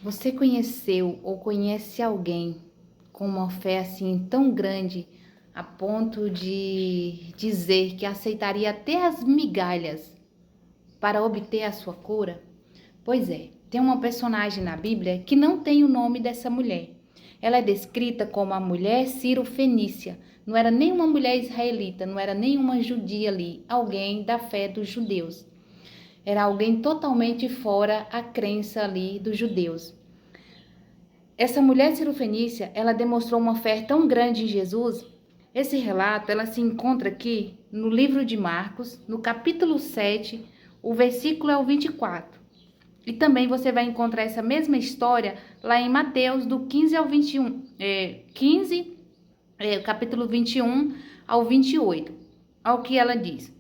Você conheceu ou conhece alguém com uma fé assim tão grande a ponto de dizer que aceitaria até as migalhas para obter a sua cura? Pois é, tem uma personagem na Bíblia que não tem o nome dessa mulher. Ela é descrita como a mulher Ciro-fenícia. Não era nenhuma mulher israelita, não era nenhuma judia ali, alguém da fé dos judeus. Era alguém totalmente fora a crença ali dos judeus. Essa mulher cirofenícia, ela demonstrou uma fé tão grande em Jesus. Esse relato, ela se encontra aqui no livro de Marcos, no capítulo 7, o versículo é o 24. E também você vai encontrar essa mesma história lá em Mateus, do 15 ao 21, capítulo 21 ao 28. Ao que ela diz: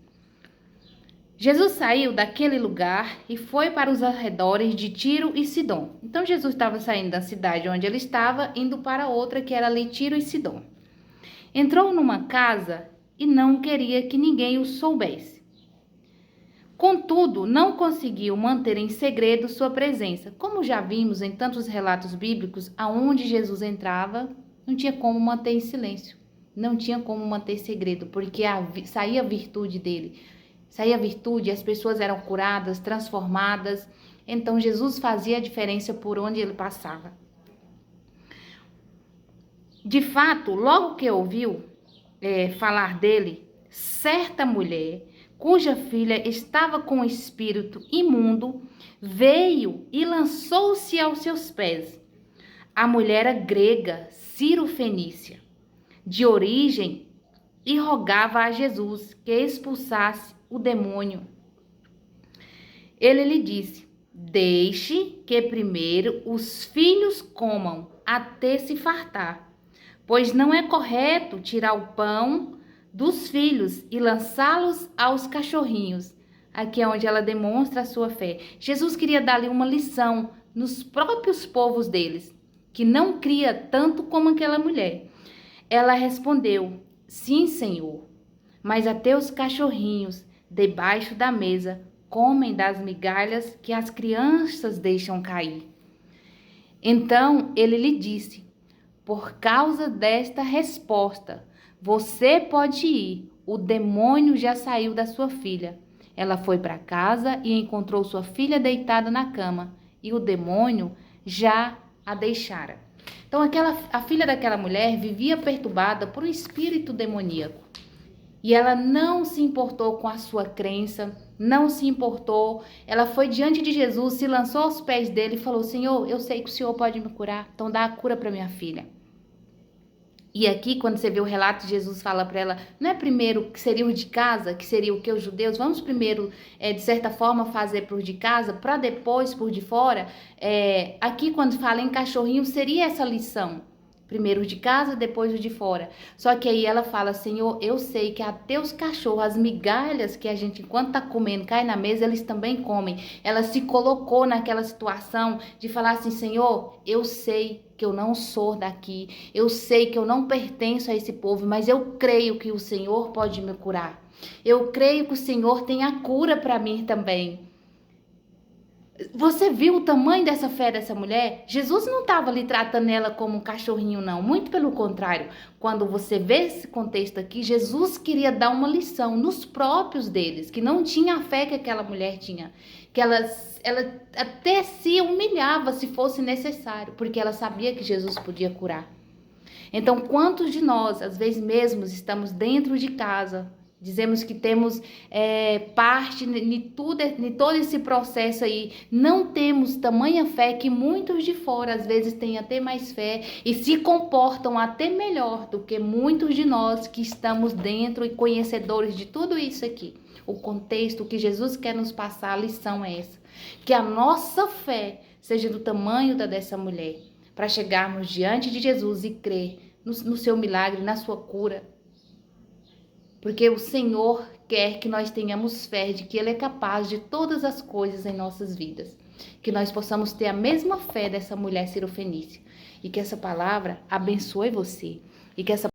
Jesus saiu daquele lugar e foi para os arredores de Tiro e Sidom. Então Jesus estava saindo da cidade onde ele estava, indo para outra que era ali Tiro e Sidom. Entrou numa casa e não queria que ninguém o soubesse. Contudo, não conseguiu manter em segredo sua presença. Como já vimos em tantos relatos bíblicos, aonde Jesus entrava, não tinha como manter em silêncio. Não tinha como manter segredo, porque saía a virtude dele. Saía a virtude, as pessoas eram curadas, transformadas. Então Jesus fazia a diferença por onde ele passava. De fato, logo que ouviu falar dele, certa mulher, cuja filha estava com o espírito imundo, veio e lançou-se aos seus pés. A mulher era grega, Ciro-fenícia, de origem, e rogava a Jesus que expulsasse o demônio. Ele lhe disse: deixe que primeiro os filhos comam até se fartar, pois não é correto tirar o pão dos filhos e lançá-los aos cachorrinhos. Aqui é onde ela demonstra a sua fé. Jesus queria dar-lhe uma lição nos próprios povos deles, que não cria tanto como aquela mulher. Ela respondeu: sim, Senhor, mas até os cachorrinhos debaixo da mesa comem das migalhas que as crianças deixam cair. Então ele lhe disse: por causa desta resposta, você pode ir, o demônio já saiu da sua filha. Ela foi para casa e encontrou sua filha deitada na cama, e o demônio já a deixara. Então a filha daquela mulher vivia perturbada por um espírito demoníaco. E ela não se importou com a sua crença, não se importou. Ela foi diante de Jesus, se lançou aos pés dele e falou: Senhor, eu sei que o Senhor pode me curar, então dá a cura para minha filha. E aqui, quando você vê o relato, Jesus fala para ela: não é primeiro que seria o de casa, que seria o que os judeus, vamos primeiro, de certa forma, fazer por de casa, para depois por de fora. Aqui, quando fala em cachorrinho, seria essa lição. Primeiro o de casa, depois o de fora. Só que aí ela fala: Senhor, eu sei que até os cachorros, as migalhas que a gente, enquanto tá comendo, cai na mesa, eles também comem. Ela se colocou naquela situação de falar assim: Senhor, eu sei que eu não sou daqui, eu sei que eu não pertenço a esse povo, mas eu creio que o Senhor pode me curar. Eu creio que o Senhor tem a cura para mim também. Você viu o tamanho dessa fé dessa mulher? Jesus não estava ali tratando ela como um cachorrinho, não. Muito pelo contrário. Quando você vê esse contexto aqui, Jesus queria dar uma lição nos próprios deles, que não tinha a fé que aquela mulher tinha. Que ela até se humilhava se fosse necessário, porque ela sabia que Jesus podia curar. Então, quantos de nós, às vezes mesmo, estamos dentro de casa, dizemos que temos parte em todo esse processo aí, não temos tamanha fé que muitos de fora às vezes têm até mais fé e se comportam até melhor do que muitos de nós que estamos dentro e conhecedores de tudo isso aqui. O contexto que Jesus quer nos passar, a lição é essa: que a nossa fé seja do tamanho da dessa mulher, para chegarmos diante de Jesus e crer no seu milagre, na sua cura. Porque o Senhor quer que nós tenhamos fé de que Ele é capaz de todas as coisas em nossas vidas. Que nós possamos ter a mesma fé dessa mulher cirofenícia. E que essa palavra abençoe você. E que essa